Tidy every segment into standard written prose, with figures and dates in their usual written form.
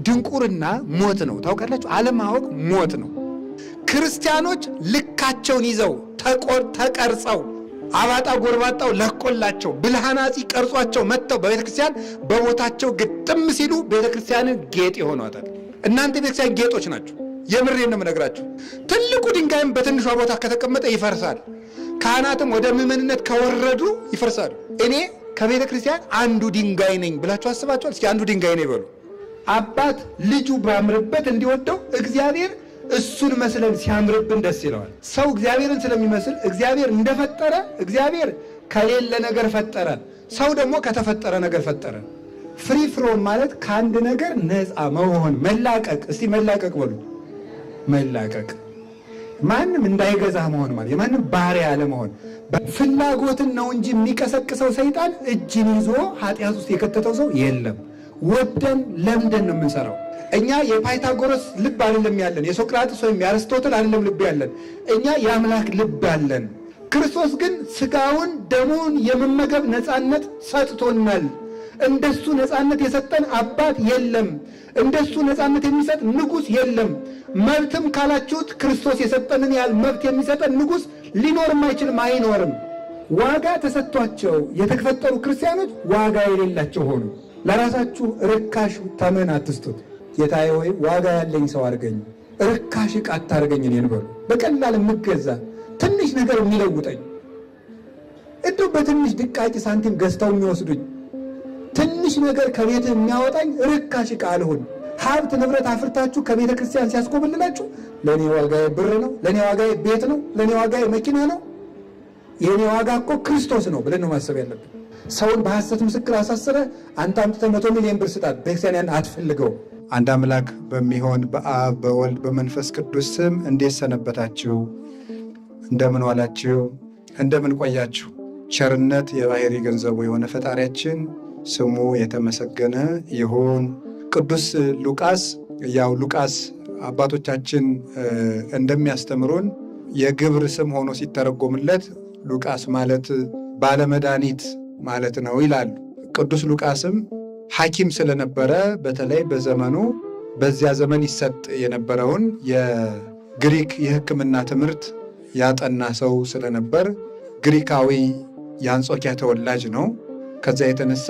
ድንቁርና ሞት ነው። ታውቃላችሁ? አለማወቅ ሞት ነው። ክርስቲያኖች ልካቸውን ይዘው ተቀርጸው አባጣ ጎርባጣው ለቆላቸው ብልሃናጺ ቀርጿቸው መጥተው በቤተክርስቲያን በቦታቸው ግጥም ሲሉ ቤተክርስቲያንን ጌጥ ይሆኗታል። እናንተ ቤተክርስቲያን ጌጦች ናችሁ። የምሬን ነው የምነግራችሁ። ትልቁ ድንጋይም በትንሿ ቦታ ከተቀመጠ ይፈርሳል። ካህናትም ወደ ምዕመንነት ከወረዱ ይፈርሳሉ። እኔ ከቤተ ክርስቲያን አንዱ ድንጋይ ነኝ ብላችሁ አስባችኋል? እስኪ አንዱ ድንጋይ ነኝ በሉ። አባት ልጁ ባምርበት እንዲወደው እግዚአብሔር እሱን መስለን ሲያምርብን ደስ ይለዋል። ሰው እግዚአብሔርን ስለሚመስል እግዚአብሔር እንደፈጠረ እግዚአብሔር ከሌለ ነገር ፈጠረ፣ ሰው ደግሞ ከተፈጠረ ነገር ፈጠረ። ፍሪ ፍሮም ማለት ከአንድ ነገር ነፃ መሆን፣ መላቀቅ። እስቲ መላቀቅ በሉ። መላቀቅ ማንም እንዳይገዛ መሆን ማለት የማንም ባሪያ አለመሆን። ፍላጎትን ነው እንጂ የሚቀሰቅሰው ሰይጣን እጅን ይዞ ኃጢአት ውስጥ የከተተው ሰው የለም። ወደን ለምደን ነው የምንሰራው። እኛ የፓይታጎረስ ልብ አይደለም ያለን፣ የሶቅራጥስ ወይም የአርስቶትል አይደለም ልብ ያለን፣ እኛ የአምላክ ልብ አለን። ክርስቶስ ግን ስጋውን ደሙን የመመገብ ነፃነት ሰጥቶናል። እንደሱ ነፃነት የሰጠን አባት የለም። እንደሱ ነፃነት የሚሰጥ ንጉሥ የለም። መብትም ካላችሁት ክርስቶስ የሰጠንን ያህል መብት የሚሰጠን ንጉሥ ሊኖርም አይችልም፣ አይኖርም። ዋጋ ተሰጥቷቸው የተፈጠሩ ክርስቲያኖች ዋጋ የሌላቸው ሆኑ። ለራሳችሁ ርካሽ ተመን አትስጡት። ጌታዬ ሆይ ዋጋ ያለኝ ሰው አድርገኝ፣ ርካሽ ዕቃ አታርገኝ እኔን በሉ። በቀላል የምገዛ ትንሽ ነገር የሚለውጠኝ እንደው በትንሽ ድቃቂ ሳንቲም ገዝተው የሚወስዱኝ ትንሽ ነገር ከቤት የሚያወጣኝ ርካሽ ዕቃ አልሆን። ሀብት ንብረት አፍርታችሁ ከቤተ ክርስቲያን ሲያስኮብልላችሁ ለእኔ ዋጋዬ ብር ነው፣ ለእኔ ዋጋዬ ቤት ነው፣ ለእኔ ዋጋዬ መኪና ነው፣ የእኔ ዋጋ እኮ ክርስቶስ ነው ብለን ነው ማሰብ ያለብን። ሰውን በሐሰት ምስክር አሳስረ አንተ አምጥተህ 100 ሚሊዮን ብር ስጣት፣ ቤተክርስቲያን አትፈልገው። አንድ አምላክ በሚሆን በአብ በወልድ በመንፈስ ቅዱስ ስም እንዴት ሰነበታችሁ? እንደምን ዋላችሁ? እንደምን ቆያችሁ? ቸርነት የባህሪ ገንዘቡ የሆነ ፈጣሪያችን ስሙ የተመሰገነ ይሁን። ቅዱስ ሉቃስ ሉቃስ አባቶቻችን እንደሚያስተምሩን የግብር ስም ሆኖ ሲተረጎምለት ሉቃስ ማለት ባለመድኃኒት ማለት ነው ይላሉ። ቅዱስ ሉቃስም ሐኪም ስለነበረ በተለይ በዘመኑ በዚያ ዘመን ይሰጥ የነበረውን የግሪክ የሕክምና ትምህርት ያጠና ሰው ስለነበር ግሪካዊ የአንጾኪያ ተወላጅ ነው። ከዚያ የተነሳ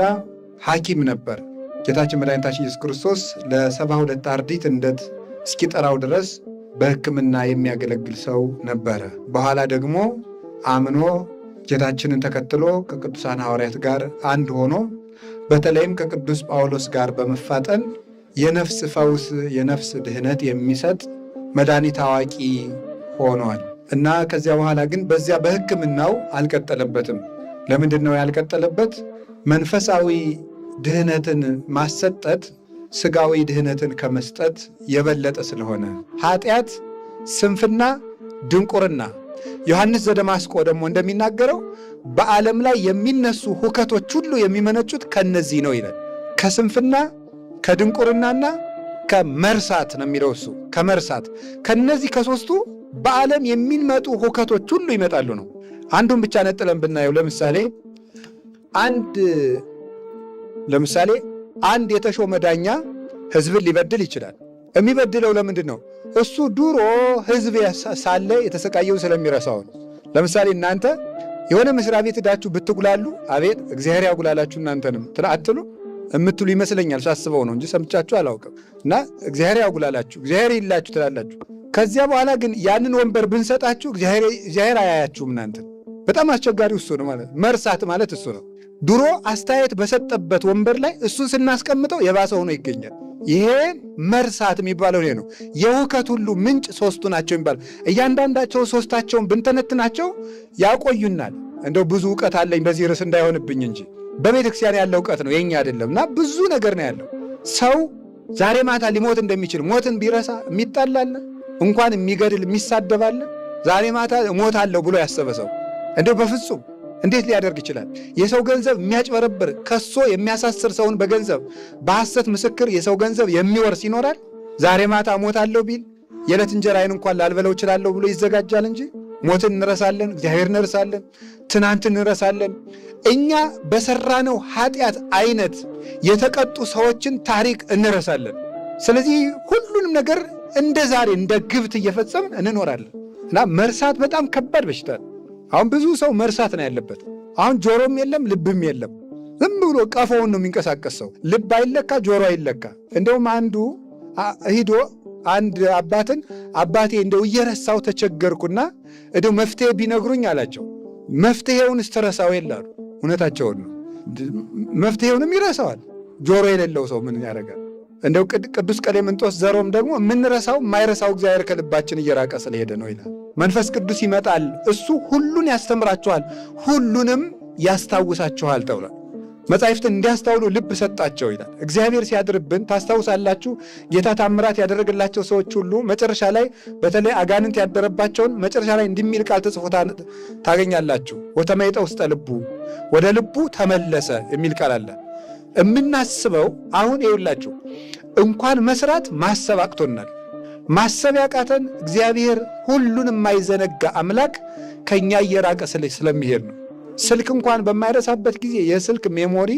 ሐኪም ነበር። ጌታችን መድኃኒታችን ኢየሱስ ክርስቶስ ለ72 አርድእት እንደት እስኪጠራው ድረስ በሕክምና የሚያገለግል ሰው ነበረ። በኋላ ደግሞ አምኖ ጌታችንን ተከትሎ ከቅዱሳን ሐዋርያት ጋር አንድ ሆኖ በተለይም ከቅዱስ ጳውሎስ ጋር በመፋጠን የነፍስ ፈውስ የነፍስ ድህነት የሚሰጥ መድኃኒት አዋቂ ሆኗል እና ከዚያ በኋላ ግን በዚያ በሕክምናው አልቀጠለበትም። ለምንድን ነው ያልቀጠለበት? መንፈሳዊ ድህነትን ማሰጠት ሥጋዊ ድህነትን ከመስጠት የበለጠ ስለሆነ። ኃጢአት፣ ስንፍና፣ ድንቁርና ዮሐንስ ዘደማስቆ ደግሞ እንደሚናገረው በዓለም ላይ የሚነሱ ሁከቶች ሁሉ የሚመነጩት ከነዚህ ነው ይላል። ከስንፍና ከድንቁርናና ከመርሳት ነው የሚለው እሱ። ከመርሳት ከነዚህ ከሦስቱ በዓለም የሚመጡ ሁከቶች ሁሉ ይመጣሉ ነው። አንዱን ብቻ ነጥለን ብናየው ለምሳሌ አንድ የተሾመ ዳኛ ሕዝብን ሊበድል ይችላል። የሚበድለው ለምንድን ነው? እሱ ድሮ ሕዝብ ሳለ የተሰቃየውን ስለሚረሳው ነው። ለምሳሌ እናንተ የሆነ መስሪያ ቤት ሄዳችሁ ብትጉላሉ አቤት እግዚአብሔር ያጉላላችሁ እናንተንም አትሉ የምትሉ ይመስለኛል። ሳስበው ነው እንጂ ሰምቻችሁ አላውቅም። እና እግዚአብሔር ያጉላላችሁ እግዚአብሔር ይላችሁ ትላላችሁ። ከዚያ በኋላ ግን ያንን ወንበር ብንሰጣችሁ እግዚአብሔር አያያችሁም እናንተ። በጣም አስቸጋሪው እሱ ነው ማለት መርሳት ማለት እሱ ነው። ድሮ አስተያየት በሰጠበት ወንበር ላይ እሱን ስናስቀምጠው የባሰ ሆኖ ይገኛል። ይሄ መርሳት የሚባለው ነው። የሁከት ሁሉ ምንጭ ሦስቱ ናቸው የሚባለው እያንዳንዳቸው ሦስታቸውን ብንተነትናቸው ያቆዩናል። እንደው ብዙ ዕውቀት አለኝ በዚህ ርዕስ እንዳይሆንብኝ እንጂ በቤተ ክርስቲያን ያለው ዕውቀት ነው የኛ አይደለም። እና ብዙ ነገር ነው ያለው። ሰው ዛሬ ማታ ሊሞት እንደሚችል ሞትን ቢረሳ የሚጣላለ እንኳን የሚገድል የሚሳደባለ ዛሬ ማታ እሞታለሁ ብሎ ያሰበ ሰው እንደው በፍጹም እንዴት ሊያደርግ ይችላል? የሰው ገንዘብ የሚያጭበረብር ከሶ የሚያሳስር ሰውን በገንዘብ በሐሰት ምስክር የሰው ገንዘብ የሚወርስ ይኖራል? ዛሬ ማታ እሞታለሁ ቢል የዕለት እንጀራዬን እንኳን ላልበለው እችላለሁ ብሎ ይዘጋጃል እንጂ ሞትን እንረሳለን፣ እግዚአብሔር እንረሳለን፣ ትናንት እንረሳለን። እኛ በሰራነው ኃጢአት አይነት የተቀጡ ሰዎችን ታሪክ እንረሳለን። ስለዚህ ሁሉንም ነገር እንደ ዛሬ እንደ ግብት እየፈጸምን እንኖራለን እና መርሳት በጣም ከባድ በሽታ ነው። አሁን ብዙ ሰው መርሳት ነው ያለበት። አሁን ጆሮም የለም ልብም የለም፣ ዝም ብሎ ቀፎውን ነው የሚንቀሳቀሰው። ልብ አይለካ ጆሮ አይለካ። እንደውም አንዱ ሂዶ አንድ አባትን አባቴ እንደው እየረሳው ተቸገርኩና እንደው መፍትሄ ቢነግሩኝ አላቸው። መፍትሄውን ስትረሳው የላሉ። እውነታቸውን ነው። መፍትሄውንም ይረሳዋል። ጆሮ የሌለው ሰው ምን ያደርጋል? እንደው ቅዱስ ቀሌምንጦስ ዘሮም ደግሞ የምንረሳው የማይረሳው እግዚአብሔር ከልባችን እየራቀ ስለሄደ ነው ይላል። መንፈስ ቅዱስ ይመጣል፣ እሱ ሁሉን ያስተምራችኋል፣ ሁሉንም ያስታውሳችኋል ተብሏል። መጻሕፍትን እንዲያስተውሉ ልብ ሰጣቸው ይላል። እግዚአብሔር ሲያድርብን ታስታውሳላችሁ። ጌታ ታምራት ያደረገላቸው ሰዎች ሁሉ መጨረሻ ላይ በተለይ አጋንንት ያደረባቸውን መጨረሻ ላይ እንዲሚል ቃል ተጽፎ ታገኛላችሁ። ወተመይጠ ውስተ ልቡ፣ ወደ ልቡ ተመለሰ የሚል ቃል አለ። የምናስበው አሁን ይኸውላችሁ እንኳን መስራት ማሰብ አቅቶናል። ማሰብ ያቃተን እግዚአብሔር ሁሉን የማይዘነጋ አምላክ ከኛ እየራቀ ስለሚሄድ ነው። ስልክ እንኳን በማይረሳበት ጊዜ የስልክ ሜሞሪ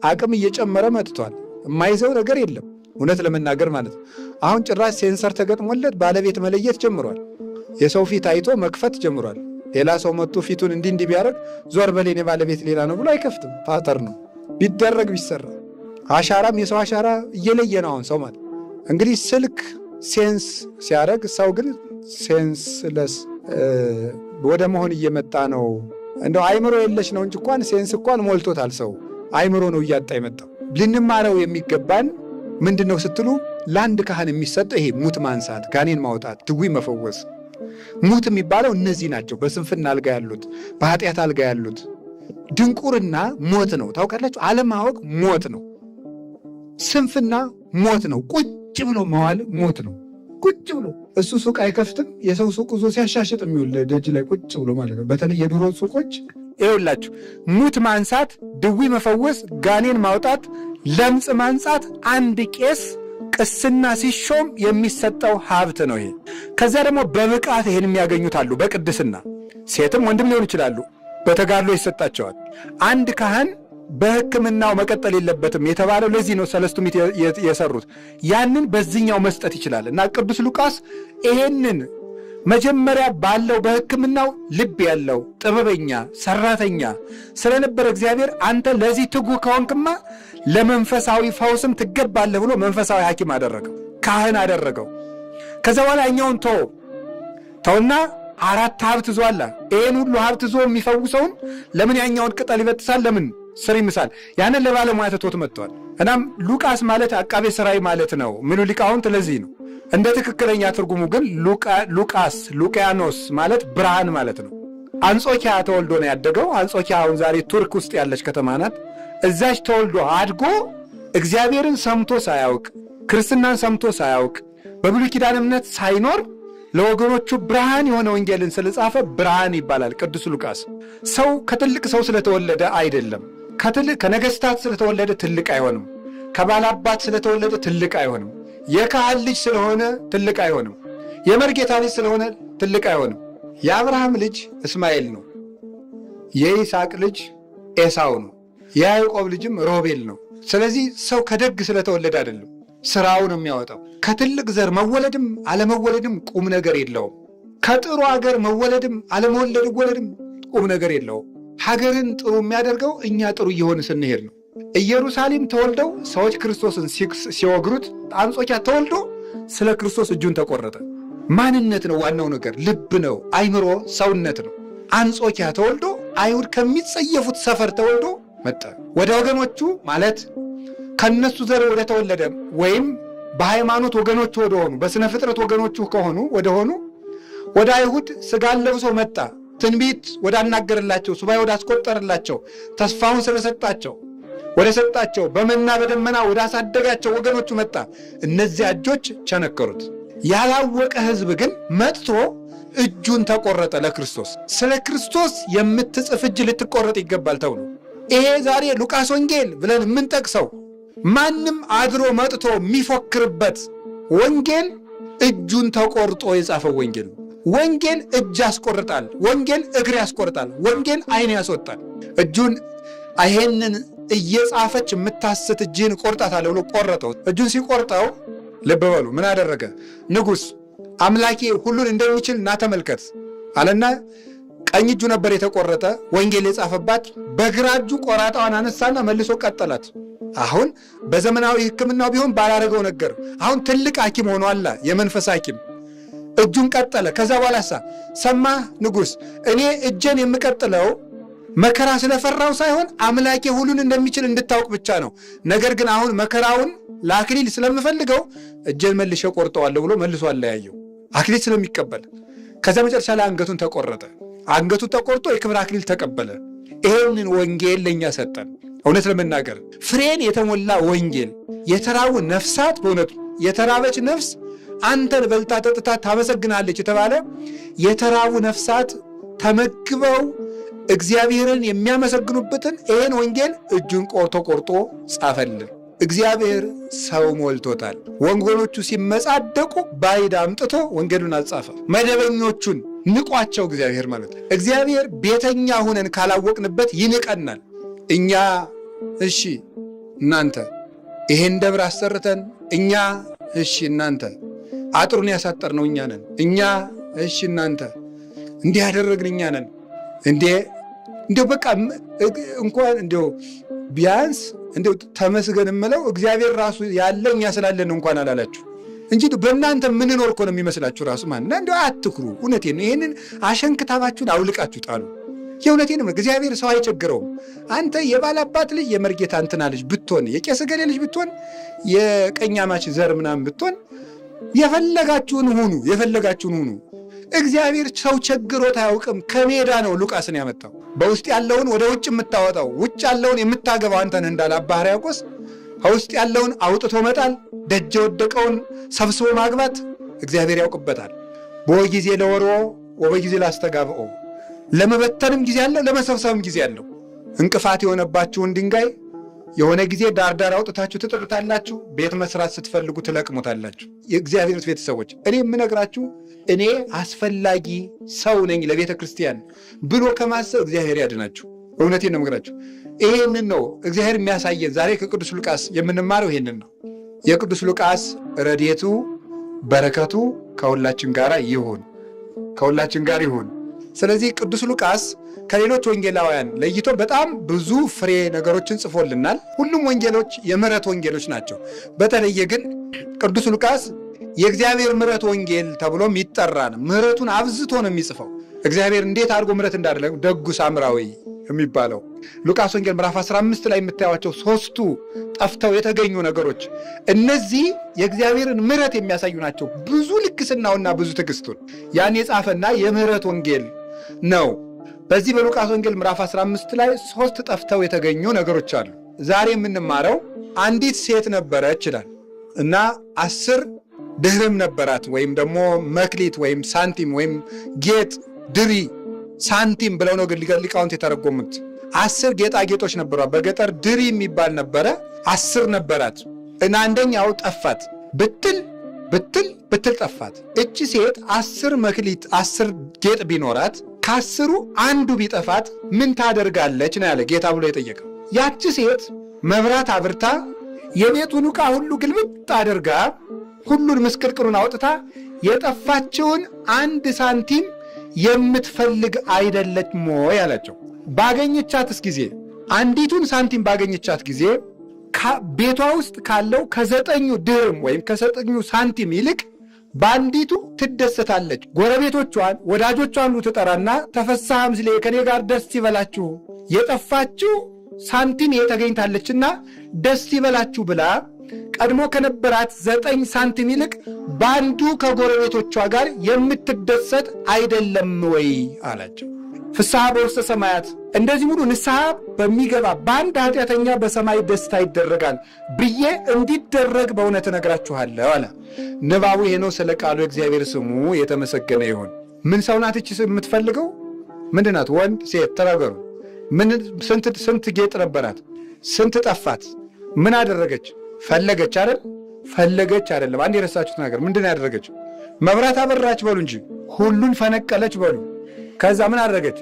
አቅም እየጨመረ መጥቷል። የማይዘው ነገር የለም እውነት ለመናገር ማለት ነው። አሁን ጭራሽ ሴንሰር ተገጥሞለት ባለቤት መለየት ጀምሯል። የሰው ፊት አይቶ መክፈት ጀምሯል። ሌላ ሰው መጥቶ ፊቱን እንዲህ ቢያደርግ ዞር በሌኔ ባለቤት ሌላ ነው ብሎ አይከፍትም። ፓተር ነው ቢደረግ ቢሰራ። አሻራም የሰው አሻራ እየለየ ነው አሁን ሰው ማለት እንግዲህ። ስልክ ሴንስ ሲያደርግ ሰው ግን ሴንስለስ ወደ መሆን እየመጣ ነው። እንደው አይምሮ የለሽ ነው እንጂ እንኳን ሴንስ እንኳን ሞልቶታል ሰው። አይምሮ ነው እያጣ የመጣው። ልንማረው የሚገባን ምንድነው ስትሉ ለአንድ ካህን የሚሰጠው ይሄ ሙት ማንሳት፣ ጋኔን ማውጣት፣ ድዊ መፈወስ። ሙት የሚባለው እነዚህ ናቸው። በስንፍና አልጋ ያሉት፣ በኃጢአት አልጋ ያሉት። ድንቁርና ሞት ነው ታውቃላችሁ። አለማወቅ ሞት ነው። ስንፍና ሞት ነው። ቁጭ ብሎ መዋል ሞት ነው። ቁጭ ብሎ እሱ ሱቅ አይከፍትም። የሰው ሱቅ ዞ ሲያሻሽጥ የሚውል ደጅ ላይ ቁጭ ብሎ ማለት ነው። በተለይ የድሮ ሱቆች ይኸውላችሁ ሙት ማንሳት፣ ድዊ መፈወስ፣ ጋኔን ማውጣት፣ ለምጽ ማንጻት አንድ ቄስ ቅስና ሲሾም የሚሰጠው ሀብት ነው ይሄ። ከዚያ ደግሞ በብቃት ይሄን የሚያገኙት አሉ። በቅድስና ሴትም ወንድም ሊሆን ይችላሉ። በተጋድሎ ይሰጣቸዋል። አንድ ካህን በሕክምናው መቀጠል የለበትም የተባለው ለዚህ ነው። ሰለስቱ ምዕት የሰሩት ያንን በዚህኛው መስጠት ይችላል እና ቅዱስ ሉቃስ ይሄንን መጀመሪያ ባለው በሕክምናው ልብ ያለው ጥበበኛ ሰራተኛ ስለነበረ እግዚአብሔር አንተ ለዚህ ትጉ ከሆንክማ ለመንፈሳዊ ፈውስም ትገባለህ ብሎ መንፈሳዊ ሐኪም አደረገው፣ ካህን አደረገው። ከዛ በኋላ እኛውን ተውና 4 ሀብት ዟላ። ይሄን ሁሉ ሀብት ዞ የሚፈውሰውን ለምን ያኛውን ቅጠል ይበጥሳል? ለምን ስር ይምሳል? ያንን ለባለሙያ ትቶት መጥቷል። እናም ሉቃስ ማለት አቃቤ ሥራይ ማለት ነው ሚሉ ሊቃውንት ለዚህ ነው። እንደ ትክክለኛ ትርጉሙ ግን ሉቃስ ሉቃያኖስ ማለት ብርሃን ማለት ነው። አንጾኪያ ተወልዶ ነው ያደገው። አንጾኪያ አሁን ዛሬ ቱርክ ውስጥ ያለች ከተማ ናት። እዛች ተወልዶ አድጎ እግዚአብሔርን ሰምቶ ሳያውቅ ክርስትናን ሰምቶ ሳያውቅ በብሉይ ኪዳን እምነት ሳይኖር ለወገኖቹ ብርሃን የሆነ ወንጌልን ስለጻፈ ብርሃን ይባላል ቅዱስ ሉቃስ። ሰው ከትልቅ ሰው ስለተወለደ አይደለም። ከነገስታት ስለተወለደ ትልቅ አይሆንም። ከባላባት ስለተወለደ ትልቅ አይሆንም። የካህን ልጅ ስለሆነ ትልቅ አይሆንም። የመርጌታ ልጅ ስለሆነ ትልቅ አይሆንም። የአብርሃም ልጅ እስማኤል ነው። የይስሐቅ ልጅ ኤሳው ነው። የያዕቆብ ልጅም ሮቤል ነው። ስለዚህ ሰው ከደግ ስለተወለደ አይደለም ስራው ነው የሚያወጣው። ከትልቅ ዘር መወለድም አለመወለድም ቁም ነገር የለውም። ከጥሩ ሀገር መወለድም አለመወለድም ቁም ነገር የለውም። ሀገርን ጥሩ የሚያደርገው እኛ ጥሩ እየሆን ስንሄድ ነው። ኢየሩሳሌም ተወልደው ሰዎች ክርስቶስን ሲወግሩት፣ አንጾኪያ ተወልዶ ስለ ክርስቶስ እጁን ተቆረጠ። ማንነት ነው ዋናው ነገር፣ ልብ ነው፣ አይምሮ፣ ሰውነት ነው። አንጾኪያ ተወልዶ አይሁድ ከሚጸየፉት ሰፈር ተወልዶ መጣ። ወደ ወገኖቹ ማለት ከነሱ ዘር ወደ ተወለደ ወይም በሃይማኖት ወገኖቹ ወደሆኑ በስነ ፍጥረት ወገኖቹ ከሆኑ ወደሆኑ ወደ አይሁድ ስጋን ለብሶ መጣ። ትንቢት ወዳናገርላቸው፣ ሱባኤ ወዳስቆጠርላቸው፣ ተስፋውን ስለሰጣቸው ወደ ሰጣቸው፣ በመና በደመና ወደ አሳደጋቸው ወገኖቹ መጣ። እነዚያ እጆች ቸነከሩት። ያላወቀ ሕዝብ ግን መጥቶ እጁን ተቆረጠ ለክርስቶስ። ስለ ክርስቶስ የምትጽፍ እጅ ልትቆረጥ ይገባል ተብሎ ይሄ ዛሬ ሉቃስ ወንጌል ብለን የምንጠቅሰው ማንም አድሮ መጥቶ የሚፎክርበት ወንጌል እጁን ተቆርጦ የጻፈው ወንጌል ነው። ወንጌል እጅ ያስቆርጣል። ወንጌል እግር ያስቆርጣል። ወንጌል ዓይን ያስወጣል። እጁን ይሄንን እየጻፈች የምታስት እጅህን ቆርጣታለሁ ብሎ ቆረጠው። እጁን ሲቆርጠው ልብ በሉ ምን አደረገ? ንጉሥ አምላኬ ሁሉን እንደሚችል እና ተመልከት አለና ቀኝ እጁ ነበር የተቆረጠ ወንጌል የጻፈባት፣ በግራ እጁ ቆራጣዋን አነሳና መልሶ ቀጠላት። አሁን በዘመናዊ ሕክምናው ቢሆን ባላረገው ነገር አሁን ትልቅ ሐኪም ሆኗል፣ የመንፈስ ሐኪም። እጁን ቀጠለ። ከዛ በኋላ ሰማህ ንጉሥ፣ እኔ እጄን የምቀጥለው መከራ ስለፈራው ሳይሆን አምላኬ ሁሉን እንደሚችል እንድታውቅ ብቻ ነው። ነገር ግን አሁን መከራውን ለአክሊል ስለምፈልገው እጄን መልሼ ቆርጠዋለሁ ብሎ መልሶ አለያየው፣ አክሊል ስለሚቀበል። ከዛ መጨረሻ ላይ አንገቱን ተቆረጠ። አንገቱ ተቆርጦ የክብር አክሊል ተቀበለ። ይሄንን ወንጌል ለእኛ ሰጠን። እውነት ለመናገር ፍሬን የተሞላ ወንጌል። የተራቡ ነፍሳት፣ በእውነቱ የተራበች ነፍስ አንተን በልታ ጠጥታ ታመሰግናለች የተባለ የተራቡ ነፍሳት ተመግበው እግዚአብሔርን የሚያመሰግኑበትን ይህን ወንጌል እጁን ቆርጦ ጻፈልን። እግዚአብሔር ሰው ሞልቶታል። ወንጌሎቹ ሲመጻደቁ ባዕድ አምጥቶ ወንጌሉን አልጻፈ። መደበኞቹን ንቋቸው እግዚአብሔር ማለት ነው። እግዚአብሔር ቤተኛ ሁነን ካላወቅንበት ይንቀናል። እኛ እሺ እናንተ ይሄን ደብር አሰርተን፣ እኛ እሺ እናንተ አጥሩን ያሳጠርነው እኛ ነን፣ እኛ እሺ እናንተ እንዲህ ያደረግን እኛ ነን። እንዴው በቃ እንኳን እንዴው ቢያንስ እንዴው ተመስገን እምለው እግዚአብሔር ራሱ ያለ እኛ ስላለን እንኳን አላላችሁ እንጂ በእናንተ ምንኖር እኮ ነው የሚመስላችሁ ራሱ ማለት ነው። እንዴው አትኩሩ። እውነቴን ነው። ይሄንን አሸንክታባችሁን አውልቃችሁ ጣሉ። የእውነቴን ነው። እግዚአብሔር ሰው አይቸግረውም። አንተ የባላባት ልጅ የመርጌታ እንትና ልጅ ብትሆን፣ የቄስ ገሌ ልጅ ብትሆን፣ የቀኛማች ዘር ምናምን ብትሆን የፈለጋችሁን ሁኑ። እግዚአብሔር ሰው ቸግሮት አያውቅም። ከሜዳ ነው ሉቃስን ያመጣው። በውስጥ ያለውን ወደ ውጭ የምታወጣው፣ ውጭ ያለውን የምታገባው አንተን እንዳለ አባ ሕርያቆስ ከውስጥ ያለውን አውጥቶ መጣል፣ ደጀ ወደቀውን ሰብስቦ ማግባት እግዚአብሔር ያውቅበታል። በጊዜ ለወሮ ወበጊዜ ላስተጋብኦ፣ ለመበተንም ጊዜ አለው፣ ለመሰብሰብም ጊዜ አለው። እንቅፋት የሆነባችሁን ድንጋይ የሆነ ጊዜ ዳርዳር አውጥታችሁ ትጥሉታላችሁ። ቤት መስራት ስትፈልጉ ትለቅሙታላችሁ። የእግዚአብሔር ቤተሰቦች እኔ የምነግራችሁ እኔ አስፈላጊ ሰው ነኝ ለቤተ ክርስቲያን ብሎ ከማሰብ እግዚአብሔር ያድናችሁ። እውነቴን ነው የምነግራችሁ። ይሄንን ነው እግዚአብሔር የሚያሳየን። ዛሬ ከቅዱስ ሉቃስ የምንማረው ይሄንን ነው። የቅዱስ ሉቃስ ረድኤቱ በረከቱ ከሁላችን ጋር ይሁን። ስለዚህ ቅዱስ ሉቃስ ከሌሎች ወንጌላውያን ለይቶ በጣም ብዙ ፍሬ ነገሮችን ጽፎልናል። ሁሉም ወንጌሎች የምሕረት ወንጌሎች ናቸው። በተለየ ግን ቅዱስ ሉቃስ የእግዚአብሔር ምሕረት ወንጌል ተብሎም ይጠራል። ምሕረቱን አብዝቶ ነው የሚጽፈው። እግዚአብሔር እንዴት አድርጎ ምሕረት እንዳደረገው ደጉ ሳምራዊ የሚባለው ሉቃስ ወንጌል ምዕራፍ 15 ላይ የምታዩቸው 3ቱ ጠፍተው የተገኙ ነገሮች እነዚህ የእግዚአብሔርን ምሕረት የሚያሳዩ ናቸው። ብዙ ልግስናውና ብዙ ትዕግስቱን ያን የጻፈና የምሕረት ወንጌል ነው። በዚህ በሉቃስ ወንጌል ምዕራፍ 15 ላይ 3 ጠፍተው የተገኙ ነገሮች አሉ። ዛሬ የምንማረው አንዲት ሴት ነበረች ይላል እና 10 ድህርም ነበራት፣ ወይም ደግሞ መክሊት ወይም ሳንቲም ወይም ጌጥ ድሪ ሳንቲም ብለው ነው ሊቃውንት የተረጎሙት። 10 ጌጣጌጦች ነበሯት። በገጠር ድሪ የሚባል ነበረ። 10 ነበራት እና አንደኛው ጠፋት። ብትል ጠፋት። እቺ ሴት 10 መክሊት 10 ጌጥ ቢኖራት ከ10ሩ አንዱ ቢጠፋት ምን ታደርጋለች ነው ያለ ጌታ ብሎ የጠየቀው። ያቺ ሴት መብራት አብርታ የቤቱን ዕቃ ሁሉ ግልብጥ አድርጋ ሁሉን ምስቅልቅሉን አውጥታ የጠፋችውን 1 ሳንቲም የምትፈልግ አይደለችም ወይ አላቸው። ባገኘቻትስ ጊዜ አንዲቱን ሳንቲም ባገኘቻት ጊዜ ቤቷ ውስጥ ካለው ከ9 ድርም ወይም ከ9 ሳንቲም ይልቅ በአንዲቱ ትደሰታለች። ጎረቤቶቿን ወዳጆቿን ሁሉ ትጠራና ተፈሳሐ ምስሌ ከኔ ጋር ደስ ይበላችሁ፣ የጠፋችው ሳንቲም ተገኝታለችና ደስ ይበላችሁ ብላ ቀድሞ ከነበራት 9 ሳንቲም ይልቅ በአንዱ ከጎረቤቶቿ ጋር የምትደሰት አይደለም ወይ አላቸው። ፍስሐ በውስተ ሰማያት፣ እንደዚህ ሙሉ ንስሐ በሚገባ በአንድ ኃጢአተኛ በሰማይ ደስታ ይደረጋል ብዬ እንዲደረግ በእውነት እነግራችኋለሁ አለ። ንባቡ ይሄ ነው። ስለ ቃሉ እግዚአብሔር ስሙ የተመሰገነ ይሁን። ምን ሰው ናት እቺ የምትፈልገው? ምንድን ናት? ወንድ ሴት? ተናገሩ። ስንት ጌጥ ነበራት? ስንት ጠፋት? ምን አደረገች? ፈለገች አይደል? ፈለገች አይደለም። አንድ የረሳችሁት ነገር ምንድን ያደረገች? መብራት አበራች በሉ እንጂ ሁሉን ፈነቀለች በሉ። ከዛ ምን አደረገች?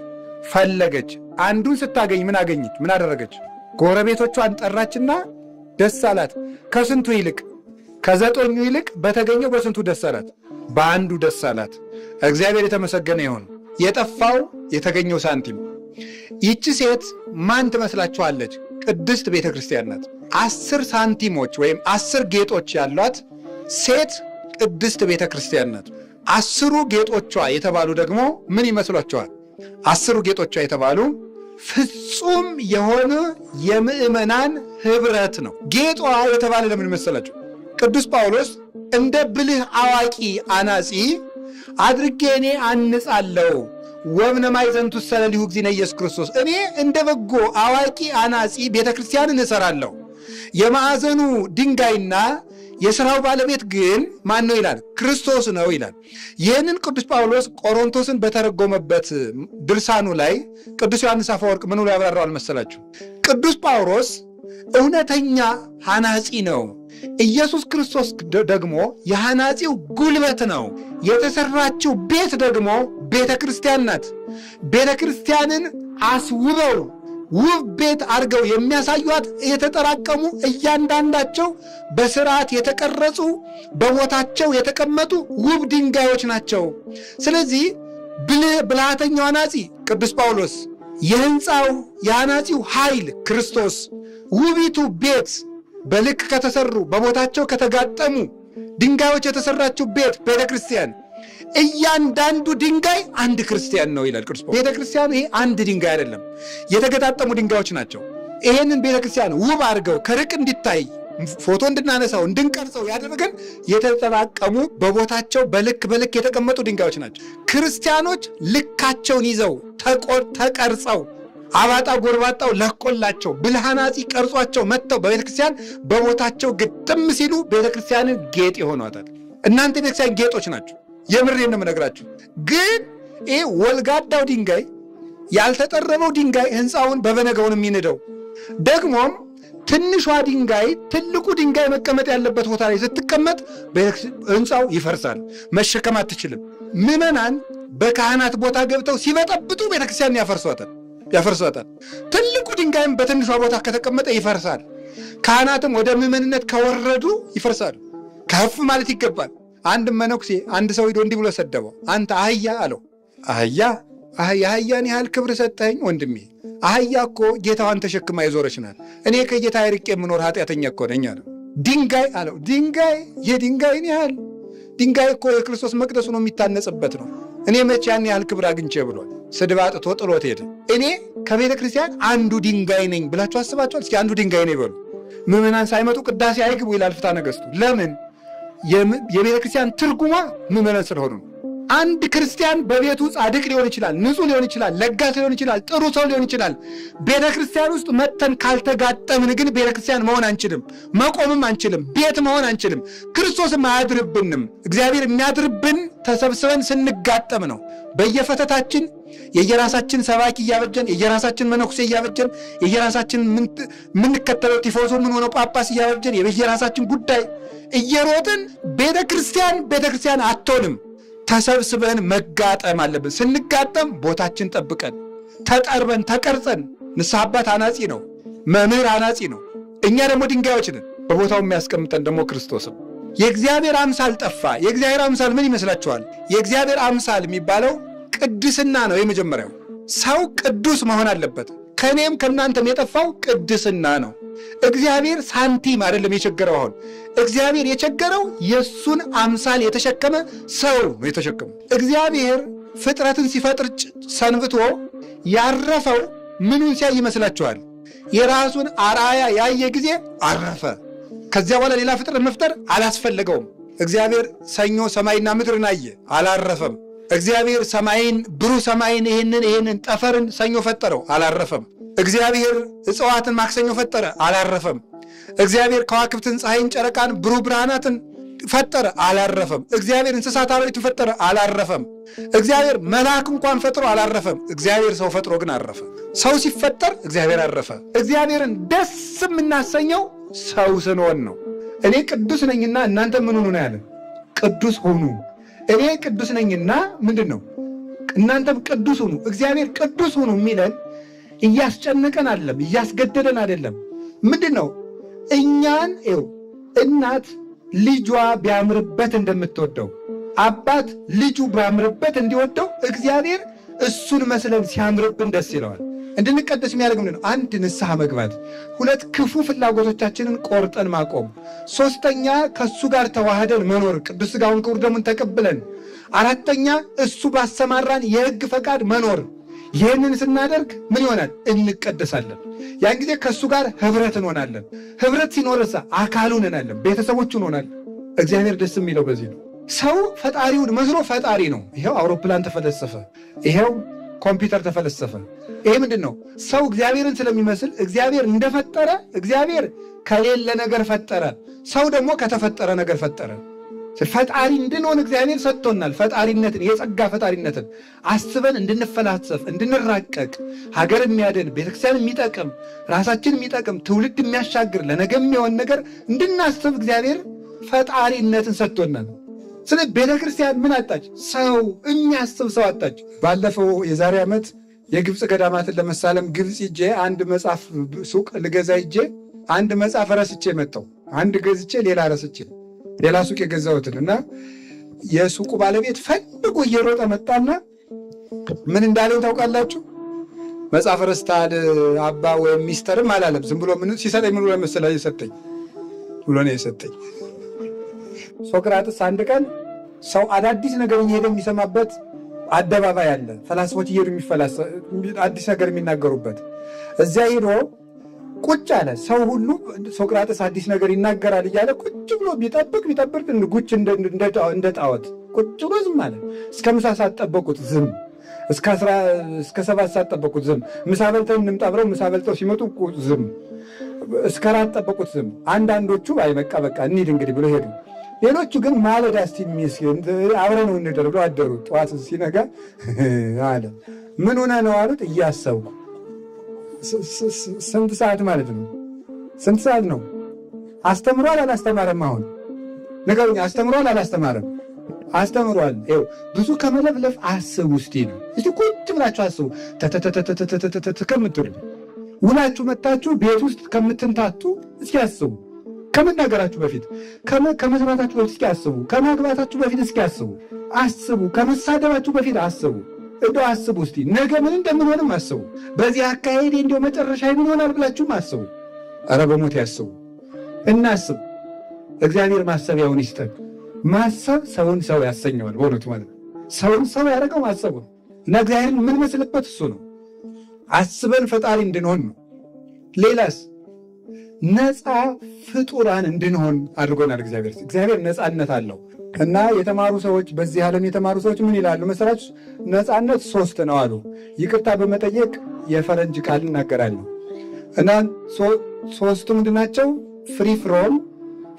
ፈለገች። አንዱን ስታገኝ ምን አገኘች? ምን አደረገች? ጎረቤቶቿን ጠራችና ደስ አላት። ከስንቱ ይልቅ? ከ9 ይልቅ በተገኘው በስንቱ ደስ አላት? በአንዱ ደስ አላት። እግዚአብሔር የተመሰገነ ይሁን። የጠፋው የተገኘው ሳንቲም። ይቺ ሴት ማን ትመስላችኋለች? ቅድስት ቤተ ክርስቲያን ናት። 10 ሳንቲሞች ወይም 10 ጌጦች ያሏት ሴት ቅድስት ቤተ ክርስቲያን ናት። 10 ጌጦቿ የተባሉ ደግሞ ምን ይመስሏቸዋል? 10 ጌጦቿ የተባሉ ፍጹም የሆነ የምዕመናን ህብረት ነው። ጌጧ የተባለ ለምን መሰላችሁ? ቅዱስ ጳውሎስ እንደ ብልህ አዋቂ አናጺ አድርጌ እኔ አንጻለሁ ወብነ ማዕዘንቱ ሰለሊሁ እግዚእነ ኢየሱስ ክርስቶስ፣ እኔ እንደ በጎ አዋቂ አናጺ ቤተ ክርስቲያንን እሰራለሁ። የማዕዘኑ ድንጋይና የሥራው ባለቤት ግን ማን ነው ይላል? ክርስቶስ ነው ይላል። ይህንን ቅዱስ ጳውሎስ ቆሮንቶስን በተረጎመበት ድርሳኑ ላይ ቅዱስ ዮሐንስ አፈወርቅ ምን ብሎ ያብራራዋል መሰላችሁ? ቅዱስ ጳውሎስ እውነተኛ ሐናጺ ነው። ኢየሱስ ክርስቶስ ደግሞ የሐናጺው ጉልበት ነው። የተሰራችው ቤት ደግሞ ቤተ ክርስቲያን ናት። ቤተ ክርስቲያንን አስውበው ውብ ቤት አድርገው የሚያሳዩት የተጠራቀሙ እያንዳንዳቸው በስርዓት የተቀረጹ በቦታቸው የተቀመጡ ውብ ድንጋዮች ናቸው። ስለዚህ ብልሃተኛው አናጺ ቅዱስ ጳውሎስ፣ የሕንፃው የአናጺው ኃይል ክርስቶስ፣ ውቢቱ ቤት በልክ ከተሰሩ በቦታቸው ከተጋጠሙ ድንጋዮች የተሰራችው ቤት ቤተ ክርስቲያን፣ እያንዳንዱ ድንጋይ አንድ ክርስቲያን ነው ይላል ቅዱስ ጳውሎስ። ቤተ ክርስቲያኑ ይሄ አንድ ድንጋይ አይደለም፣ የተገጣጠሙ ድንጋዮች ናቸው። ይሄንን ቤተ ክርስቲያን ውብ አድርገው ከርቅ እንዲታይ ፎቶ እንድናነሳው እንድንቀርጸው ያደረገን የተጠራቀሙ በቦታቸው በልክ የተቀመጡ ድንጋዮች ናቸው። ክርስቲያኖች ልካቸውን ይዘው ተቀርጸው አባጣ ጎርባጣው ለቆላቸው ብልሃናጺ ቀርጿቸው መጥተው በቤተክርስቲያን በቦታቸው ግጥም ሲሉ ቤተክርስቲያንን ጌጥ ይሆኗታል። እናንተ ቤተክርስቲያን ጌጦች ናቸው። የምሬን ነው የምነግራችሁ። ግን ይሄ ወልጋዳው ድንጋይ ያልተጠረበው ድንጋይ ሕንፃውን በበነገውን የሚንደው ደግሞም ትንሿ ድንጋይ ትልቁ ድንጋይ መቀመጥ ያለበት ቦታ ላይ ስትቀመጥ ሕንፃው ይፈርሳል፣ መሸከም አትችልም። ምዕመናን በካህናት ቦታ ገብተው ሲበጠብጡ ቤተክርስቲያን ያፈርሷታል። ትልቁ ድንጋይም በትንሿ ቦታ ከተቀመጠ ይፈርሳል። ካህናትም ወደ ምዕመንነት ከወረዱ ይፈርሳሉ። ከፍ ማለት ይገባል። አንድ መነኩሴ አንድ ሰው ሄዶ እንዲህ ብሎ ሰደበው። አንተ አህያ አለው። አህያን ያህል ክብር ሰጠኝ ወንድሜ? አህያ እኮ ጌታዋን ተሸክማ የዞረች ናት። እኔ ከጌታ ርቄ የምኖር ኃጢአተኛ እኮ ነኝ አለው። ድንጋይ አለው። የድንጋይን ያህል ድንጋይ እኮ የክርስቶስ መቅደሱ ነው፣ የሚታነጽበት ነው። እኔ መቼ ያን ያህል ክብር አግኝቼ ብሏል። ስድብ አጥቶ ጥሎት ሄደ። እኔ ከቤተ ክርስቲያን አንዱ ድንጋይ ነኝ ብላችሁ አስባችኋል? እስኪ አንዱ ድንጋይ ነኝ በሉ። ምዕመናን ሳይመጡ ቅዳሴ አይግቡ ይላል ፍትሐ ነገሥቱ። ለምን? የቤተ ክርስቲያን ትርጉሟ ምዕመናን ስለሆኑ ነው። አንድ ክርስቲያን በቤቱ ጻድቅ ሊሆን ይችላል፣ ንጹሕ ሊሆን ይችላል፣ ለጋስ ሊሆን ይችላል፣ ጥሩ ሰው ሊሆን ይችላል። ቤተ ክርስቲያን ውስጥ መተን ካልተጋጠምን ግን ቤተ ክርስቲያን መሆን አንችልም፣ መቆምም አንችልም፣ ቤት መሆን አንችልም። ክርስቶስም አያድርብንም። እግዚአብሔር የሚያድርብን ተሰብስበን ስንጋጠም ነው። በየፈተታችን የየራሳችን ሰባኪ እያበጀን፣ የየራሳችን መነኩሴ እያበጀን፣ የየራሳችን የምንከተለው ቲፎዞ ምን ሆነው ጳጳስ እያበጀን፣ የየራሳችን ጉዳይ እየሮጥን ቤተ ክርስቲያን አትሆንም። ተሰብስበን መጋጠም አለብን። ስንጋጠም ቦታችን ጠብቀን ተጠርበን ተቀርጸን። ንስሐ አባት አናጺ ነው፣ መምህር አናጺ ነው። እኛ ደግሞ ድንጋዮች ነን። በቦታው የሚያስቀምጠን ደግሞ ክርስቶስም። የእግዚአብሔር አምሳል ጠፋ። የእግዚአብሔር አምሳል ምን ይመስላችኋል? የእግዚአብሔር አምሳል የሚባለው ቅድስና ነው። የመጀመሪያው ሰው ቅዱስ መሆን አለበት። ከእኔም ከእናንተም የጠፋው ቅድስና ነው። እግዚአብሔር ሳንቲም አይደለም የቸገረው። አሁን እግዚአብሔር የቸገረው የእሱን አምሳል የተሸከመ ሰው ነው የተሸከመው። እግዚአብሔር ፍጥረትን ሲፈጥር ሰንብቶ ያረፈው ምኑን ሲያይ ይመስላችኋል? የራሱን አርአያ ያየ ጊዜ አረፈ። ከዚያ በኋላ ሌላ ፍጥረት መፍጠር አላስፈለገውም። እግዚአብሔር ሰኞ ሰማይና ምድርን አየ፣ አላረፈም። እግዚአብሔር ሰማይን ብሩህ ሰማይን ይህንን ጠፈርን ሰኞ ፈጠረው፣ አላረፈም። እግዚአብሔር እጽዋትን ማክሰኞ ፈጠረ፣ አላረፈም። እግዚአብሔር ከዋክብትን፣ ፀሐይን፣ ጨረቃን፣ ብሩህ ብርሃናትን ፈጠረ፣ አላረፈም። እግዚአብሔር እንስሳት አራዊትን ፈጠረ፣ አላረፈም። እግዚአብሔር መልአክ እንኳን ፈጥሮ አላረፈም። እግዚአብሔር ሰው ፈጥሮ ግን አረፈ። ሰው ሲፈጠር እግዚአብሔር አረፈ። እግዚአብሔርን ደስ የምናሰኘው ሰው ስንሆን ነው። እኔ ቅዱስ ነኝና እናንተ ምን ሁኑ ነው ያለን? ቅዱስ ሁኑ። እኔ ቅዱስ ነኝና ምንድን ነው? እናንተም ቅዱስ ሁኑ። እግዚአብሔር ቅዱስ ሁኑ የሚለን እያስጨነቀን አይደለም፣ እያስገደደን አይደለም። ምንድን ነው? እኛን እናት ልጇ ቢያምርበት እንደምትወደው አባት ልጁ ቢያምርበት እንዲወደው እግዚአብሔር እሱን መስለን ሲያምርብን ደስ ይለዋል። እንድንቀደስ የሚያደርግ ምንድን ነው? አንድ ንስሐ መግባት፣ ሁለት ክፉ ፍላጎቶቻችንን ቆርጠን ማቆም፣ ሶስተኛ ከእሱ ጋር ተዋህደን መኖር ቅዱስ ሥጋውን ክቡር ደሙን ተቀብለን፣ አራተኛ እሱ ባሰማራን የሕግ ፈቃድ መኖር። ይህንን ስናደርግ ምን ይሆናል? እንቀደሳለን። ያን ጊዜ ከእሱ ጋር ኅብረት እንሆናለን። ኅብረት ሲኖርሳ አካሉ እንሆናለን፣ ቤተሰቦቹ እንሆናለን። እግዚአብሔር ደስ የሚለው በዚህ ነው። ሰው ፈጣሪውን መስሎ ፈጣሪ ነው። ይኸው አውሮፕላን ተፈለሰፈ፣ ይኸው ኮምፒውተር ተፈለሰፈ። ይሄ ምንድን ነው? ሰው እግዚአብሔርን ስለሚመስል እግዚአብሔር እንደፈጠረ እግዚአብሔር ከሌለ ነገር ፈጠረ፣ ሰው ደግሞ ከተፈጠረ ነገር ፈጠረ። ፈጣሪ እንድንሆን እግዚአብሔር ሰጥቶናል። ፈጣሪነትን፣ የጸጋ ፈጣሪነትን አስበን እንድንፈላሰፍ፣ እንድንራቀቅ፣ ሀገር የሚያድን ቤተክርስቲያን የሚጠቅም ራሳችን የሚጠቅም ትውልድ የሚያሻግር ለነገ የሚሆን ነገር እንድናስብ እግዚአብሔር ፈጣሪነትን ሰጥቶናል። ስለ ቤተ ክርስቲያን ምን አጣች? ሰው የሚያስብ ሰው አጣች። ባለፈው የዛሬ ዓመት የግብፅ ገዳማትን ለመሳለም ግብፅ ሂጄ አንድ መጽሐፍ ሱቅ ልገዛ ሂጄ አንድ መጽሐፍ ረስቼ መጣሁ። አንድ ገዝቼ ሌላ ረስቼ ሌላ ሱቅ የገዛሁትን እና የሱቁ ባለቤት ፈልጎ እየሮጠ መጣና ምን እንዳለው ታውቃላችሁ? መጽሐፍ ረስታል አባ ወይም ሚስተርም አላለም። ዝም ብሎ ምን ሲሰጠኝ ምን ብሎ መሰለህ የሰጠኝ ብሎ ነው የሰጠኝ። ሶቅራጥስ አንድ ቀን ሰው አዳዲስ ነገር እየሄደ የሚሰማበት አደባባይ አለ። ፈላስፎች እየሄዱ አዲስ ነገር የሚናገሩበት እዚያ ሄዶ ቁጭ አለ። ሰው ሁሉ ሶቅራጥስ አዲስ ነገር ይናገራል እያለ ቁጭ ብሎ ቢጠብቅ ጉች እንደ ጣዖት ቁጭ ብሎ ዝም አለ። እስከ ምሳ ሰዓት ጠበቁት፣ ዝም። እስከ 7 ሰዓት ጠበቁት፣ ዝም። ምሳ በልተው እንምጣ ብለው ምሳ በልተው ሲመጡ ዝም። እስከ 4 ጠበቁት፣ ዝም። አንዳንዶቹ አይ በቃ እንሂድ እንግዲህ ብሎ ሄዱ። ሌሎቹ ግን ማለዳ እስቲ አብረን ነው እንደር ብለው አደሩ። ጠዋት ሲነጋ አለ ምን ሆነ ነው አሉት። እያሰብኩ ስንት ሰዓት ማለት ነው? ስንት ሰዓት ነው? አስተምሯል አላስተማረም? አሁን ንገሩኝ። አስተምሯል አላስተማረም? አስተምሯል። ይኸው ብዙ ከመለፍለፍ አስቡ እስቲ ነው። እስቲ ቁጭ ብላችሁ አስቡ። ከምትሉ ውላችሁ መታችሁ ቤት ውስጥ ከምትንታቱ እስኪ አስቡ። ከመናገራችሁ በፊት ከመስራታችሁ በፊት እስኪ አስቡ። ከማግባታችሁ በፊት እስኪ አስቡ። ከመሳደባችሁ በፊት አስቡ። እንደው አስቡ እስቲ ነገ ምን እንደምንሆንም አስቡ። በዚህ አካሄድ እንደው መጨረሻ ምን ይሆናል ብላችሁም አስቡ። ኧረ በሞት ያስቡ። እናስብ። እግዚአብሔር ማሰቢያውን ይስጠን። ማሰብ ሰውን ሰው ያሰኘዋል። በእውነቱ ማለት ሰውን ሰው ያደረገው ማሰቡ ነው እና እግዚአብሔርን የምንመስልበት እሱ ነው። አስበን ፈጣሪ እንድንሆን ነው። ሌላስ ነፃ ፍጡራን እንድንሆን አድርጎናል እግዚአብሔር። እግዚአብሔር ነፃነት አለው እና የተማሩ ሰዎች በዚህ ዓለም የተማሩ ሰዎች ምን ይላሉ መሰላችሁ? ነፃነት 3 ነው አሉ። ይቅርታ በመጠየቅ የፈረንጅ ቃል እናገራለሁ እና 3ቱ ምንድናቸው? ፍሪ ፍሮም፣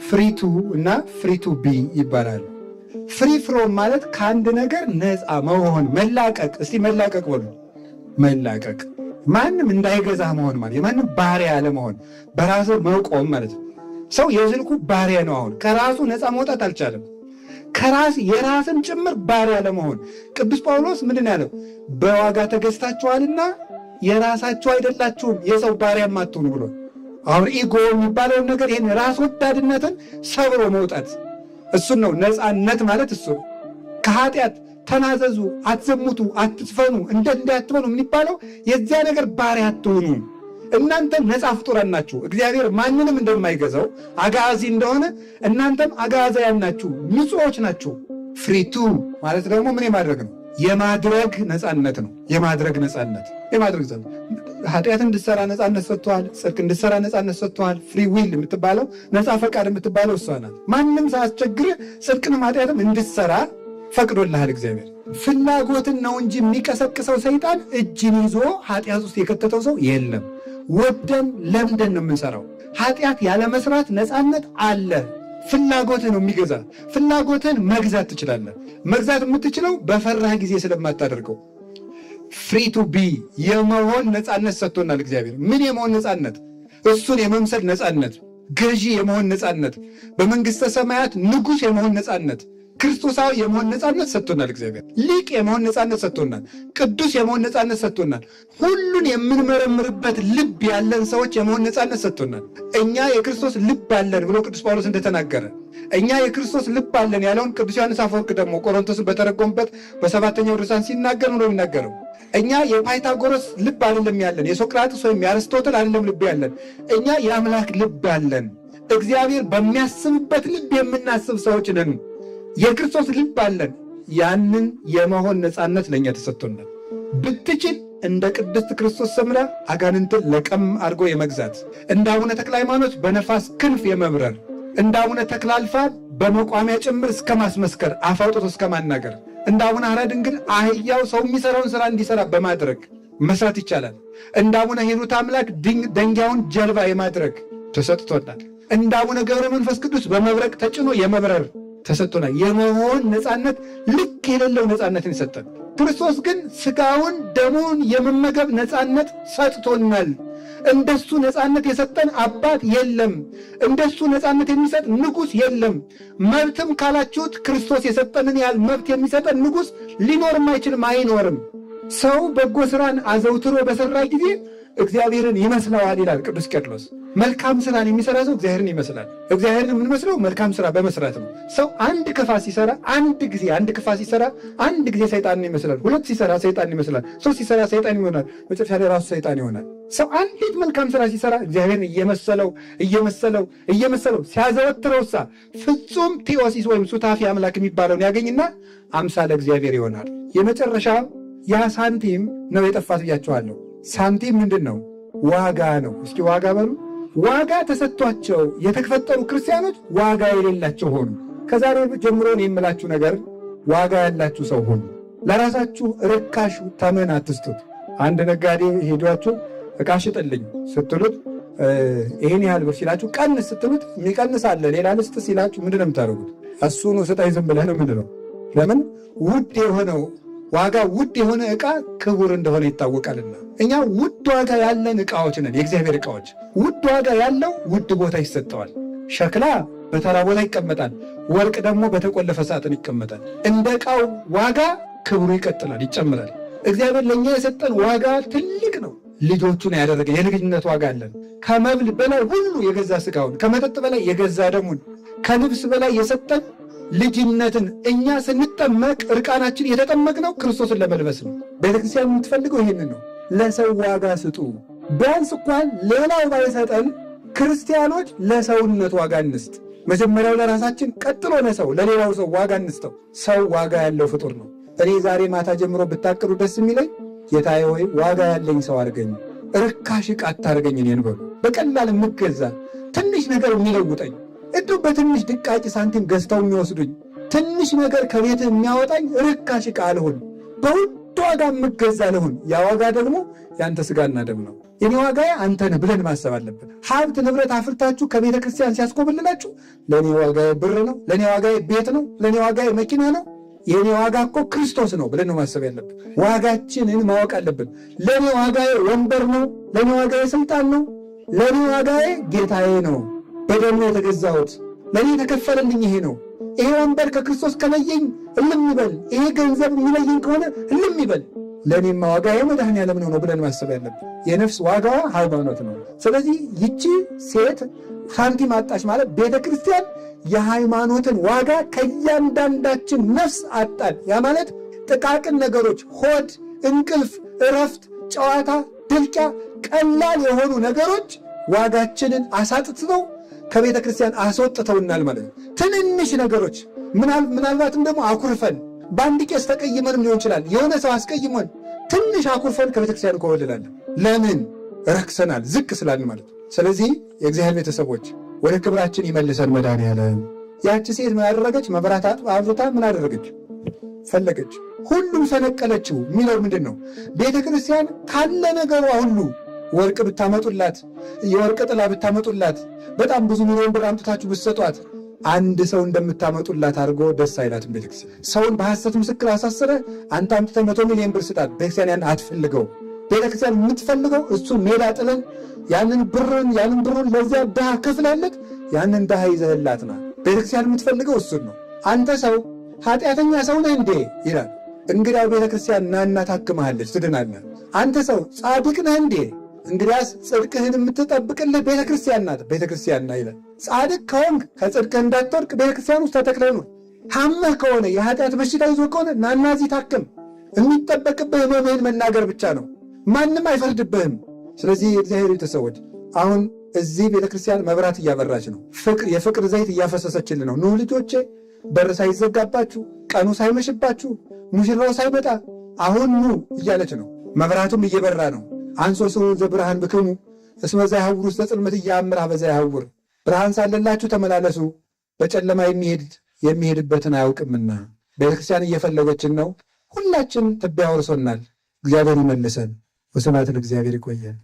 ፍሪ ቱ እና ፍሪ ቱ ቢ ይባላሉ። ፍሪ ፍሮም ማለት ከአንድ ነገር ነፃ መሆን፣ መላቀቅ። እስቲ መላቀቅ በሉ። መላቀቅ ማንም እንዳይገዛ መሆን ማለት የማንም ባሪያ አለመሆን፣ በራሱ መቆም ማለት ነው። ሰው የዝልቁ ባሪያ ነው። አሁን ከራሱ ነፃ መውጣት አልቻለም። የራስን ጭምር ባሪያ ለመሆን ቅዱስ ጳውሎስ ምንድን ያለው? በዋጋ ተገዝታችኋልና የራሳችሁ አይደላችሁም፣ የሰው ባሪያም አትሁኑ ብሎ። አሁን ኢጎ የሚባለውን ነገር ይህን ራስ ወዳድነትን ሰብሮ መውጣት እሱን ነው ነፃነት ማለት እሱ ነው። ከኃጢአት ተናዘዙ፣ አትዘሙቱ፣ አትጽፈኑ፣ እንዳትበሉ የሚባለው የዚያ ነገር ባሪያ አትሁኑ። እናንተም ነፃ ፍጡራን ናችሁ። እግዚአብሔር ማንንም እንደማይገዛው አጋዚ እንደሆነ እናንተም አጋዛያን ናችሁ፣ ንጹሖች ናችሁ። ፍሪቱ ማለት ደግሞ ምን የማድረግ ነው? የማድረግ ነፃነት ነው። የማድረግ ነፃነት ኃጢአት እንድትሰራ ነፃነት ሰጥቷል። ጽድቅ እንድትሰራ ነፃነት ሰጥቷል። ፍሪ ዊል የምትባለው ነፃ ፈቃድ የምትባለው እሷ ናት። ማንም ሳያስቸግር ጽድቅንም ኃጢአትም እንድትሰራ ፈቅዶልሃል እግዚአብሔር። ፍላጎትን ነው እንጂ የሚቀሰቅሰው ሰይጣን እጅን ይዞ ኃጢአት ውስጥ የከተተው ሰው የለም። ወደን ለምደን ነው የምንሰራው። ኃጢአት ያለ መስራት ነፃነት አለ። ፍላጎትህ ነው የሚገዛ። ፍላጎትህን መግዛት ትችላለህ። መግዛት የምትችለው በፈራህ ጊዜ ስለማታደርገው። ፍሪ ቱ ቢ የመሆን ነፃነት ሰጥቶናል እግዚአብሔር። ምን የመሆን ነፃነት? እሱን የመምሰል ነፃነት፣ ገዢ የመሆን ነፃነት፣ በመንግሥተ ሰማያት ንጉሥ የመሆን ነፃነት፣ ክርስቶሳዊ የመሆን ነፃነት ሰጥቶናል። እግዚአብሔር ሊቅ የመሆን ነፃነት ሰጥቶናል። ቅዱስ የመሆን ነፃነት ሰጥቶናል። ሁሉን የምንመረምርበት ልብ ያለን ሰዎች የመሆን ነፃነት ሰጥቶናል። እኛ የክርስቶስ ልብ አለን ብሎ ቅዱስ ጳውሎስ እንደተናገረ እኛ የክርስቶስ ልብ አለን ያለውን ቅዱስ ዮሐንስ አፈወርቅ ደግሞ ቆሮንቶስን በተረጎመበት በሰባተኛው ድርሳን ሲናገር ነው የሚናገረው። እኛ የፓይታጎረስ ልብ አይደለም ያለን፣ የሶቅራጥስ ወይም የአርስቶትል አይደለም ልብ ያለን፣ እኛ የአምላክ ልብ አለን። እግዚአብሔር በሚያስብበት ልብ የምናስብ ሰዎች ነን። የክርስቶስ ልብ አለን። ያንን የመሆን ነፃነት ለእኛ ተሰጥቶናል። ብትችል እንደ ቅድስት ክርስቶስ ሰምራ አጋንንትን ለቀም አድርጎ የመግዛት፣ እንደ አቡነ ተክለ ሃይማኖት በነፋስ ክንፍ የመብረር፣ እንደ አቡነ ተክለ አልፋ በመቋሚያ ጭምር እስከ ማስመስከር፣ አፍ አውጥቶ እስከ ማናገር፣ እንደ አቡነ ሐራ ድንግል አህያው ሰው የሚሰራውን ስራ እንዲሰራ በማድረግ መስራት ይቻላል። እንደ አቡነ ሂሩት አምላክ ደንጊያውን ጀልባ የማድረግ ተሰጥቶናል። እንደ አቡነ ገብረ መንፈስ ቅዱስ በመብረቅ ተጭኖ የመብረር ተሰጥቶናል። የመሆን ነፃነት ልክ የሌለው ነፃነትን ይሰጠን። ክርስቶስ ግን ስጋውን ደሙን የመመገብ ነፃነት ሰጥቶናል። እንደሱ ነፃነት የሰጠን አባት የለም። እንደሱ ነፃነት የሚሰጥ ንጉሥ የለም። መብትም ካላችሁት ክርስቶስ የሰጠንን ያህል መብት የሚሰጠን ንጉሥ ሊኖርም አይችልም፣ አይኖርም። ሰው በጎ ስራን አዘውትሮ በሰራ ጊዜ እግዚአብሔርን ይመስለዋል ይላል ቅዱስ ቄርሎስ። መልካም ስራን የሚሰራ ሰው እግዚአብሔርን ይመስላል። እግዚአብሔርን የምንመስለው መልካም ስራ በመስራት ነው። ሰው አንድ ክፋት ሲሰራ አንድ ጊዜ ሰይጣንን ይመስላል። ሁለት ሲሰራ ሰይጣን ይመስላል። ሶስት ሲሰራ ሰይጣን ይሆናል። መጨረሻ ላይ ራሱ ሰይጣን ይሆናል። ሰው አንዲት መልካም ስራ ሲሰራ እግዚአብሔርን እየመሰለው ሲያዘወትረውሳ ፍጹም ቴዎሲስ ወይም ሱታፊ አምላክ የሚባለውን ያገኝና አምሳለ እግዚአብሔር ይሆናል። የመጨረሻ ያ ሳንቲም ነው የጠፋት ብያቸዋለሁ። ሳንቲም ምንድን ነው? ዋጋ ነው። እስኪ ዋጋ በሉ። ዋጋ ተሰጥቷቸው የተፈጠሩ ክርስቲያኖች ዋጋ የሌላቸው ሆኑ። ከዛሬ ጀምሮ የምላችሁ ነገር ዋጋ ያላችሁ ሰው ሆኑ። ለራሳችሁ ርካሽ ተመን አትስጡት። አንድ ነጋዴ ሄዷችሁ ዕቃ ሽጥልኝ ስትሉት ይህን ያህል ብር ሲላችሁ ቀንስ ስትሉት የሚቀንስ አለ። ሌላ ልስጥ ሲላችሁ ምንድን ነው የምታደርጉት? እሱኑ ስጠኝ ዝም ብለህ ነው። ምንድን ነው? ለምን? ውድ የሆነው ዋጋ ውድ የሆነ ዕቃ ክቡር እንደሆነ ይታወቃልና። እኛ ውድ ዋጋ ያለን ዕቃዎች ነን፣ የእግዚአብሔር ዕቃዎች። ውድ ዋጋ ያለው ውድ ቦታ ይሰጠዋል። ሸክላ በተራ ቦታ ይቀመጣል፣ ወርቅ ደግሞ በተቆለፈ ሳጥን ይቀመጣል። እንደ ዕቃው ዋጋ ክብሩ ይቀጥላል፣ ይጨምራል። እግዚአብሔር ለእኛ የሰጠን ዋጋ ትልቅ ነው። ልጆቹን ያደረገ የልጅነት ዋጋ አለን። ከመብል በላይ ሁሉ የገዛ ሥጋውን፣ ከመጠጥ በላይ የገዛ ደሙን፣ ከልብስ በላይ የሰጠን ልጅነትን። እኛ ስንጠመቅ እርቃናችን የተጠመቅነው ክርስቶስን ለመልበስ ነው። ቤተክርስቲያን የምትፈልገው ይህንን ነው። ለሰው ዋጋ ስጡ። ቢያንስ እንኳን ሌላው ባይሰጠን ክርስቲያኖች ለሰውነት ዋጋ እንስጥ። መጀመሪያው ለራሳችን፣ ቀጥሎ ለሰው ለሌላው ሰው ዋጋ እንስጠው። ሰው ዋጋ ያለው ፍጡር ነው። እኔ ዛሬ ማታ ጀምሮ ብታቅዱ ደስ የሚለኝ ጌታዬ ሆይ ዋጋ ያለኝ ሰው አድርገኝ፣ ርካሽ ዕቃ አታርገኝ። እኔን በሉ በቀላል የምገዛ ትንሽ ነገር የሚለውጠኝ እንዲሁ በትንሽ ድቃቂ ሳንቲም ገዝተው የሚወስዱኝ ትንሽ ነገር ከቤት የሚያወጣኝ ርካሽ ዕቃ አልሆን፣ በውድ ዋጋ የምገዛ ልሁን። ያ ዋጋ ደግሞ የአንተ ሥጋና ደም ነው። የኔ ዋጋ አንተ ነህ ብለን ማሰብ አለብን። ሀብት ንብረት አፍርታችሁ ከቤተ ክርስቲያን ሲያስኮብልላችሁ ለእኔ ዋጋዬ ብር ነው፣ ለእኔ ዋጋዬ ቤት ነው፣ ለእኔ ዋጋዬ መኪና ነው፣ የኔ ዋጋ እኮ ክርስቶስ ነው ብለን ነው ማሰብ ያለብን። ዋጋችንን ማወቅ አለብን። ለእኔ ዋጋዬ ወንበር ነው፣ ለእኔ ዋጋዬ ስልጣን ነው፣ ለእኔ ዋጋዬ ጌታዬ ነው፣ በደሙ የተገዛሁት ለእኔ የተከፈለልኝ ይሄ ነው። ይሄ ወንበር ከክርስቶስ ከለየኝ እልም ይበል፣ ይሄ ገንዘብ የሚለየኝ ከሆነ እልም ይበል። ለእኔማ ዋጋዬ መድኃኔዓለም ነው ብለን ማሰብ ያለብን። የነፍስ ዋጋዋ ሃይማኖት ነው። ስለዚህ ይቺ ሴት ሳንቲም አጣች ማለት ቤተ ክርስቲያን የሃይማኖትን ዋጋ ከእያንዳንዳችን ነፍስ አጣን። ያ ማለት ጥቃቅን ነገሮች፣ ሆድ፣ እንቅልፍ፣ እረፍት፣ ጨዋታ፣ ድልቂያ፣ ቀላል የሆኑ ነገሮች ዋጋችንን አሳጥተው ከቤተ ክርስቲያን አስወጥተውናል ማለት ነው። ትንንሽ ነገሮች ምናልባትም ደግሞ አኩርፈን በአንድ ቄስ ተቀይመንም ሊሆን ይችላል። የሆነ ሰው አስቀይሞን ትንሽ አኩርፈን ከቤተ ክርስቲያን እንኮበልላለን። ለምን? ረክሰናል፣ ዝቅ ስላልን ማለት ነው። ስለዚህ የእግዚአብሔር ቤተሰቦች ወደ ክብራችን ይመልሰን መድኃኔዓለም። ያቺ ሴት ምን አደረገች? መብራት አብርታ ምን አደረገች? ፈለገች፣ ሁሉም ፈነቀለችው። የሚለው ምንድን ነው? ቤተ ክርስቲያን ካለ ነገሯ ሁሉ ወርቅ ብታመጡላት፣ የወርቅ ጥላ ብታመጡላት፣ በጣም ብዙ ሚሊዮን ብር አምጥታችሁ ብትሰጧት አንድ ሰው እንደምታመጡላት አድርጎ ደስ አይላትም። ቤተክርስቲያን ሰውን በሐሰት ምስክር አሳስረ አንተ አምጥተህ 100 ሚሊዮን ብር ስጣት። ቤተክርስቲያን ያን አትፈልገው። ቤተክርስቲያን የምትፈልገው እሱን ሜዳ ጥለን ያንን ብሩን ለዚያ ድሃ ከፍላለት ያንን ድሃ ይዘህላት ና። ቤተክርስቲያን የምትፈልገው እሱን ነው። አንተ ሰው ኃጢአተኛ ሰው ነህ እንዴ ይላል። እንግዲያው ቤተ ክርስቲያን ናና ታክመሃለች፣ ትድናለህ። አንተ ሰው ጻድቅ ነህ እንዴ? እንግዲያስ ጽድቅህን የምትጠብቅልህ ቤተ ክርስቲያን ናት፣ ቤተ ክርስቲያን ና ይላል። ጻድቅ ከሆንክ ከጽድቅህ እንዳትወድቅ ቤተ ክርስቲያን ውስጥ ተተክለህ ኑር። ታመህ ከሆነ የኃጢአት በሽታ ይዞ ከሆነ ናና እዚህ ታክም። የሚጠበቅብህ ሕመምህን መናገር ብቻ ነው፣ ማንም አይፈርድብህም። ስለዚህ የእግዚአብሔር ቤተሰቦች አሁን እዚህ ቤተ ክርስቲያን መብራት እያበራች ነው፣ የፍቅር ዘይት እያፈሰሰችልን ነው። ኑ ልጆቼ፣ በር ሳይዘጋባችሁ፣ ቀኑ ሳይመሽባችሁ፣ ሙሽራው ሳይመጣ አሁን ኑ እያለች ነው። መብራቱም እየበራ ነው። አንሶሱ ዘብርሃን ብክሙ እስመ ዘያህውር ውስተ ጽልመት ኢየአምር ኀበ ዘያህውር። ብርሃን ሳለላችሁ ተመላለሱ፣ በጨለማ የሚሄድበትን አያውቅምና። ቤተክርስቲያን እየፈለገችን ነው። ሁላችን ትቢያ ወርሶናል። እግዚአብሔር ይመልሰን። ወስብሐት ለእግዚአብሔር። ይቆየን።